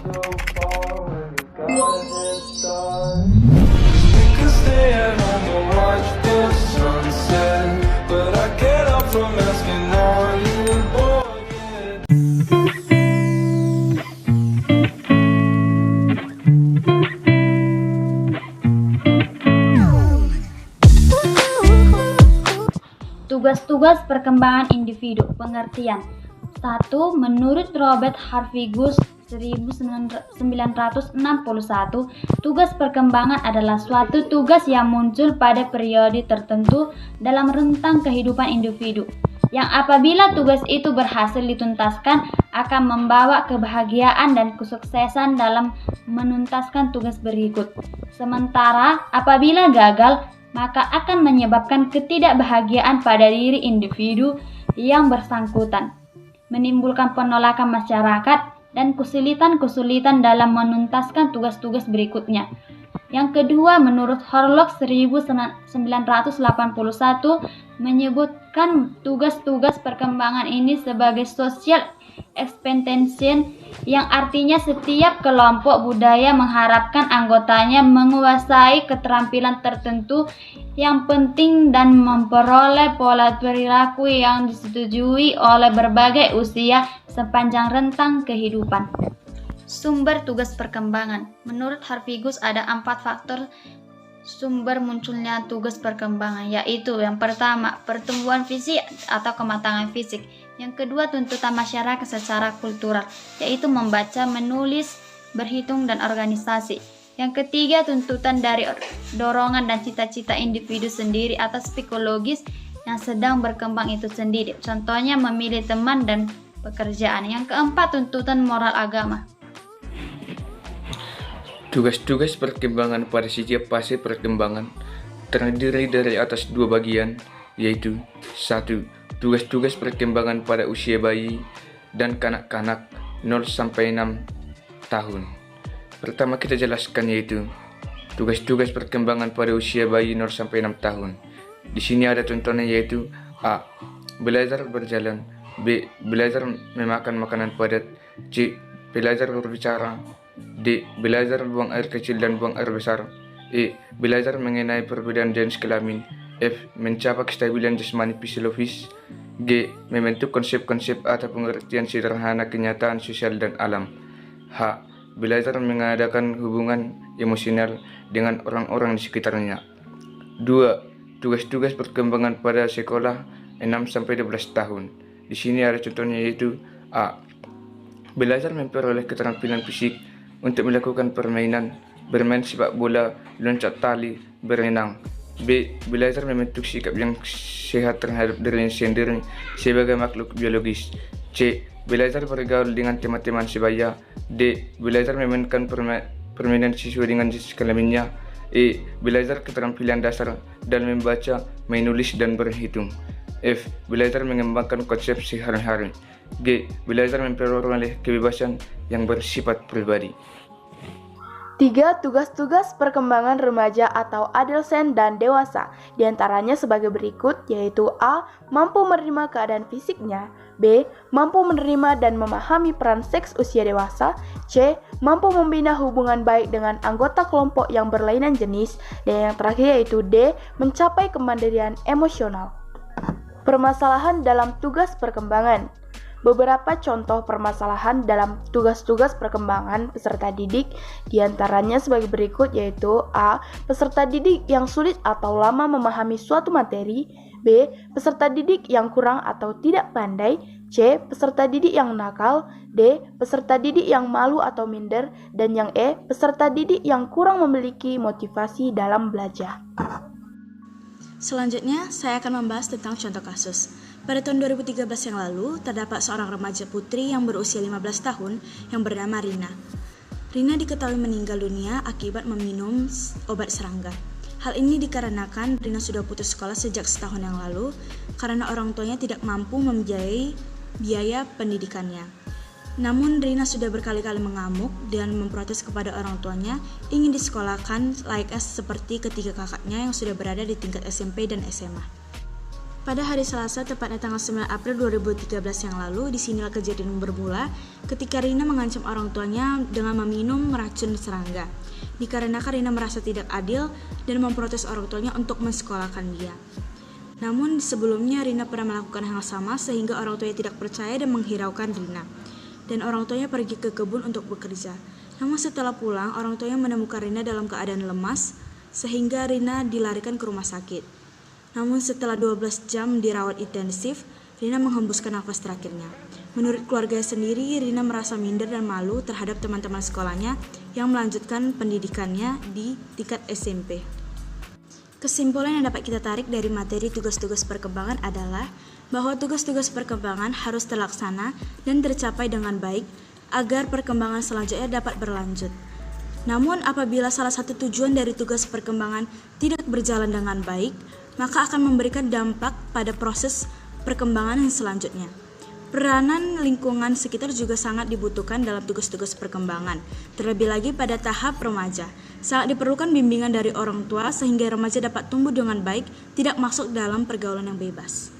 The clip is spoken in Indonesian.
so far when you gotta get started. We could stay at home and watch the sunset, but I get up from asking are you bored yet? Tugas-tugas perkembangan individu. Pengertian. 1. Menurut Robert Harvigus 1961, tugas perkembangan adalah suatu tugas yang muncul pada periode tertentu dalam rentang kehidupan individu, yang apabila tugas itu berhasil dituntaskan akan membawa kebahagiaan dan kesuksesan dalam menuntaskan tugas berikut. Sementara apabila gagal, maka akan menyebabkan ketidakbahagiaan pada diri individu yang bersangkutan, menimbulkan penolakan masyarakat, dan kesulitan-kesulitan dalam menuntaskan tugas-tugas berikutnya. Yang kedua, menurut Horlock 1981 menyebutkan tugas-tugas perkembangan ini sebagai social expectation, yang artinya setiap kelompok budaya mengharapkan anggotanya menguasai keterampilan tertentu yang penting dan memperoleh pola perilaku yang disetujui oleh berbagai usia sepanjang rentang kehidupan. Sumber tugas perkembangan. Menurut Harvigus ada 4 faktor sumber munculnya tugas perkembangan, yaitu yang pertama, pertumbuhan fisik atau kematangan fisik. Yang kedua, tuntutan masyarakat secara kultural, yaitu membaca, menulis, berhitung, dan organisasi. Yang ketiga, tuntutan dari dorongan dan cita-cita individu sendiri atau psikologis yang sedang berkembang itu sendiri. Contohnya memilih teman dan pekerjaan. Yang keempat, tuntutan moral agama. Tugas-tugas perkembangan pada setiap fase perkembangan terdiri dari atas 2 bagian, yaitu 1. Tugas-tugas perkembangan pada usia bayi dan kanak-kanak 0-6 tahun. Pertama kita jelaskan yaitu tugas-tugas perkembangan pada usia bayi 0-6 tahun. Di sini ada contohnya yaitu A. Belajar berjalan, B. Belajar memakan makanan padat, C. Belajar berbicara, D. Belajar buang air kecil dan buang air besar, E. Belajar mengenai perbedaan jenis kelamin, F. Mencapai kestabilan jasmani fisiologis, G. Membentuk konsep-konsep atau pengertian sederhana kenyataan sosial dan alam, H. Belajar mengadakan hubungan emosional dengan orang-orang di sekitarnya. 2. Tugas-tugas perkembangan pada sekolah 6-12 tahun. Di sini ada contohnya yaitu A. Belajar memperoleh keterampilan fisik untuk melakukan permainan, bermain sepak bola, loncat tali, berenang. B. Belajar membentuk sikap yang sehat terhadap dirinya sendiri sebagai makhluk biologis. C. Belajar bergaul dengan teman-teman sebaya. D. Belajar memainkan permainan sesuai dengan jenis kelaminnya. E. Belajar keterampilan dasar dalam membaca, menulis, dan berhitung. F. Belajar mengembangkan konsep sehari-hari. G. Belajar memperoleh kebebasan yang bersifat pribadi. 3. Tugas-tugas perkembangan remaja atau adolesen dan dewasa, diantaranya sebagai berikut, yaitu A. Mampu menerima keadaan fisiknya, B. Mampu menerima dan memahami peran seks usia dewasa, C. Mampu membina hubungan baik dengan anggota kelompok yang berlainan jenis, dan yang terakhir yaitu D. Mencapai kemandirian emosional. Permasalahan dalam tugas perkembangan. Beberapa contoh permasalahan dalam tugas-tugas perkembangan peserta didik diantaranya sebagai berikut, yaitu A. Peserta didik yang sulit atau lama memahami suatu materi, B. Peserta didik yang kurang atau tidak pandai, C. Peserta didik yang nakal, D. Peserta didik yang malu atau minder, dan yang E. Peserta didik yang kurang memiliki motivasi dalam belajar. Selanjutnya, saya akan membahas tentang contoh kasus. Pada tahun 2013 yang lalu, terdapat seorang remaja putri yang berusia 15 tahun yang bernama Rina. Rina diketahui meninggal dunia akibat meminum obat serangga. Hal ini dikarenakan Rina sudah putus sekolah sejak setahun yang lalu karena orang tuanya tidak mampu membiayai biaya pendidikannya. Namun Rina sudah berkali-kali mengamuk dan memprotes kepada orang tuanya ingin disekolahkan layaknya seperti ketiga kakaknya yang sudah berada di tingkat SMP dan SMA. Pada hari Selasa, tepatnya tanggal 9 April 2013 yang lalu, disinilah kejadian bermula ketika Rina mengancam orang tuanya dengan meminum racun serangga. Dikarenakan Rina merasa tidak adil dan memprotes orang tuanya untuk mensekolahkan dia. Namun sebelumnya Rina pernah melakukan hal sama sehingga orang tuanya tidak percaya dan menghiraukan Rina. Dan orang tuanya pergi ke kebun untuk bekerja. Namun setelah pulang, orang tuanya menemukan Rina dalam keadaan lemas sehingga Rina dilarikan ke rumah sakit. Namun setelah 12 jam dirawat intensif, Rina menghembuskan nafas terakhirnya. Menurut keluarga sendiri, Rina merasa minder dan malu terhadap teman-teman sekolahnya yang melanjutkan pendidikannya di tingkat SMP. Kesimpulan yang dapat kita tarik dari materi tugas-tugas perkembangan adalah bahwa tugas-tugas perkembangan harus terlaksana dan tercapai dengan baik agar perkembangan selanjutnya dapat berlanjut. Namun apabila salah satu tujuan dari tugas perkembangan tidak berjalan dengan baik, maka akan memberikan dampak pada proses perkembangan yang selanjutnya. Peranan lingkungan sekitar juga sangat dibutuhkan dalam tugas-tugas perkembangan, terlebih lagi pada tahap remaja. Sangat diperlukan bimbingan dari orang tua sehingga remaja dapat tumbuh dengan baik, tidak masuk dalam pergaulan yang bebas.